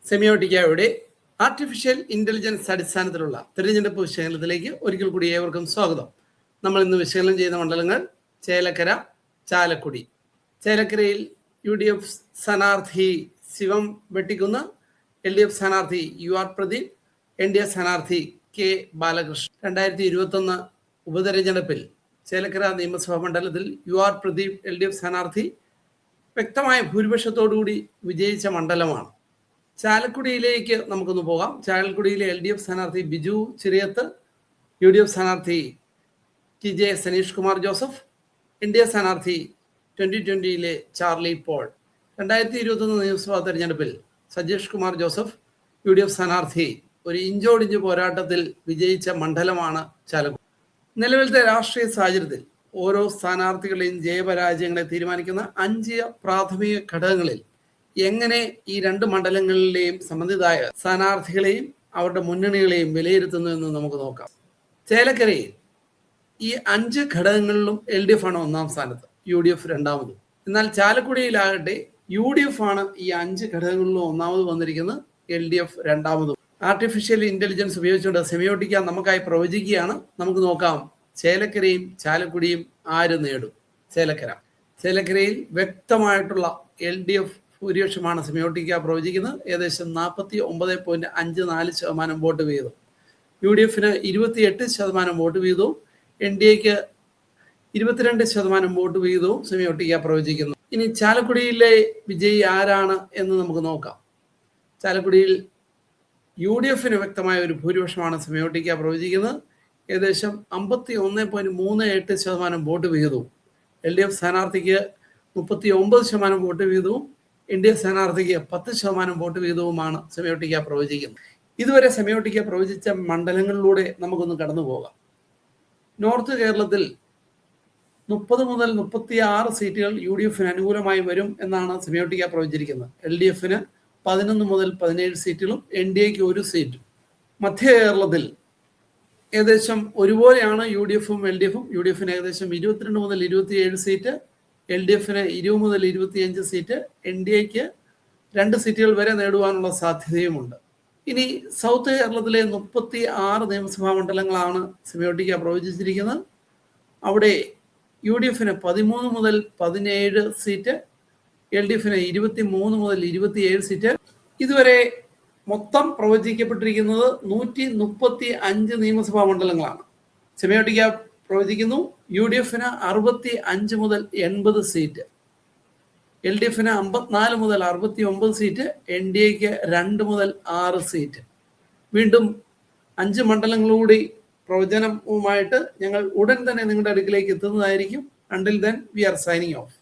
സെമിയോട്ടിക്കയുടെ artificial intelligence അടിസ്ഥാനത്തിലുള്ള തിരഞ്ഞെടുപ്പ് വിശകലനത്തിലേക്ക് ഒരിക്കൽ കൂടി ഏവർക്കും സ്വാഗതം. നമ്മൾ ഇന്ന് വിശകലനം ചെയ്യുന്ന മണ്ഡലങ്ങൾ ചേലക്കര, ചാലക്കുടി. ചേലക്കരയിൽ UDF സ്ഥാനാർത്ഥി ശിവം വെട്ടിക്കുന്ന്, LDF സ്ഥാനാർത്ഥി UR പ്രദീപ്, NDA സ്ഥാനാർത്ഥി K ബാലകൃഷ്ണൻ. 2021 ഉപതെരഞ്ഞെടുപ്പിൽ ചേലക്കര നിയമസഭാ മണ്ഡലത്തിൽ UR പ്രദീപ് LDF സ്ഥാനാർത്ഥി വ്യക്തമായ ഭൂരിപക്ഷത്തോടുകൂടി വിജയിച്ച മണ്ഡലമാണ്. ചാലക്കുടിയിലേക്ക് നമുക്കൊന്ന് പോകാം. ചാലക്കുടിയിലെ LDF സ്ഥാനാർത്ഥി ബിജു ചിറിയത്ത്, UDF സ്ഥാനാർത്ഥി TJ Saneesh Kumar Joseph, NDA സ്ഥാനാർത്ഥി 2020 ചാർലി പോൾ. 2021 നിയമസഭാ തെരഞ്ഞെടുപ്പിൽ സജീഷ് കുമാർ ജോസഫ് UDF സ്ഥാനാർത്ഥി ഒരു ഇഞ്ചോടിഞ്ച് പോരാട്ടത്തിൽ വിജയിച്ച മണ്ഡലമാണ് ചാലക്കുടി. നിലവിലത്തെ രാഷ്ട്രീയ സാഹചര്യത്തിൽ ഓരോ സ്ഥാനാർത്ഥികളെയും ജയപരാജയങ്ങളെ തീരുമാനിക്കുന്ന 5 പ്രാഥമിക ഘടകങ്ങളിൽ എങ്ങനെ ഈ 2 മണ്ഡലങ്ങളിലെയും സംബന്ധിതായ സ്ഥാനാർത്ഥികളെയും അവരുടെ മുന്നണികളെയും വിലയിരുത്തുന്നു എന്ന് നമുക്ക് നോക്കാം. ചേലക്കരയിൽ ഈ 5 ഘടകങ്ങളിലും LDF ആണ് 1ാം സ്ഥാനത്ത്, UDF 2ാമതും. എന്നാൽ ചാലക്കുടിയിലാകട്ടെ UDF ആണ് ഈ 5 ഘടകങ്ങളിലും 1ാമത് വന്നിരിക്കുന്നത്, LDF 2ാമതും. ആർട്ടിഫിഷ്യൽ ഇന്റലിജൻസ് ഉപയോഗിച്ചുകൊണ്ട് സെമിയോട്ടിക്ക നമുക്കായി പ്രവചിക്കുകയാണ്. നമുക്ക് നോക്കാം ചേലക്കരയും ചാലക്കുടിയും ആര് നേടും. ചേലക്കരയിൽ വ്യക്തമായിട്ടുള്ള LDF ഭൂരിപക്ഷമാണ് സെമിയോട്ടിക്ക പ്രവചിക്കുന്നത്. ഏകദേശം 49.54% വോട്ട് വീതം. UDFന് 28% വോട്ട് വീതവും NDAക്ക് 22% വോട്ട് വീതവും സെമിയോട്ടിക്ക പ്രവചിക്കുന്നു. ഇനി ചാലക്കുടിയിലെ വിജയി ആരാണ് എന്ന് നമുക്ക് നോക്കാം. ചാലക്കുടിയിൽ UDFന് വ്യക്തമായ ഒരു ഭൂരിപക്ഷമാണ് സെമിയോട്ടിക്ക പ്രവചിക്കുന്നത്. ഏകദേശം 51.38% വോട്ട് വീതവും. LDF സ്ഥാനാർത്ഥിക്ക് 39% വോട്ട് വീതവും NDA സ്ഥാനാർത്ഥിക്ക് 10% വോട്ട് വീതവുമാണ് സെമിയോട്ടിക്ക പ്രവചിക്കുന്നത്. ഇതുവരെ സെമിയോട്ടിക്ക പ്രവചിച്ച മണ്ഡലങ്ങളിലൂടെ നമുക്കൊന്ന് കടന്നു പോകാം. നോർത്ത് കേരളത്തിൽ 30 മുതൽ 36 സീറ്റുകൾ UDFന് അനുകൂലമായി വരും എന്നാണ് സെമിയോട്ടിക്ക പ്രവചിച്ചിരിക്കുന്നത്. LDFന് 11 മുതൽ 17 സീറ്റുകളും NDAക്ക് 1 സീറ്റും. മധ്യ കേരളത്തിൽ ഏകദേശം ഒരുപോലെയാണ് UDFും LDFും. UDFന് ഏകദേശം 22 മുതൽ 27 സീറ്റ്, LDFന് 20 മുതൽ 25 സീറ്റ്, NDAക്ക് 2 സീറ്റുകൾ വരെ നേടുവാനുള്ള സാധ്യതയുമുണ്ട്. ഇനി സൗത്ത് കേരളത്തിലെ 36 നിയമസഭാ മണ്ഡലങ്ങളാണ് സെമിയോട്ടിക്ക പ്രവചിച്ചിരിക്കുന്നത്. അവിടെ UDFന് 13 മുതൽ 17 സീറ്റ്, LDFന് 23 മുതൽ 27 സീറ്റ്. ഇതുവരെ മൊത്തം പ്രവചിക്കപ്പെട്ടിരിക്കുന്നത് 135 നിയമസഭാ മണ്ഡലങ്ങളാണ്. സെമിയോട്ടിക്ക പ്രവചിക്കുന്നു UDFന് 65 മുതൽ 80 സീറ്റ്, LDFന് 54 മുതൽ 69 സീറ്റ്, NDAക്ക് 2 മുതൽ 6 സീറ്റ്. വീണ്ടും 5 മണ്ഡലങ്ങളൂടി പ്രവചനവുമായിട്ട് ഞങ്ങൾ ഉടൻ തന്നെ നിങ്ങളുടെ അടുക്കിലേക്ക് എത്തുന്നതായിരിക്കും. Until then, we are signing off.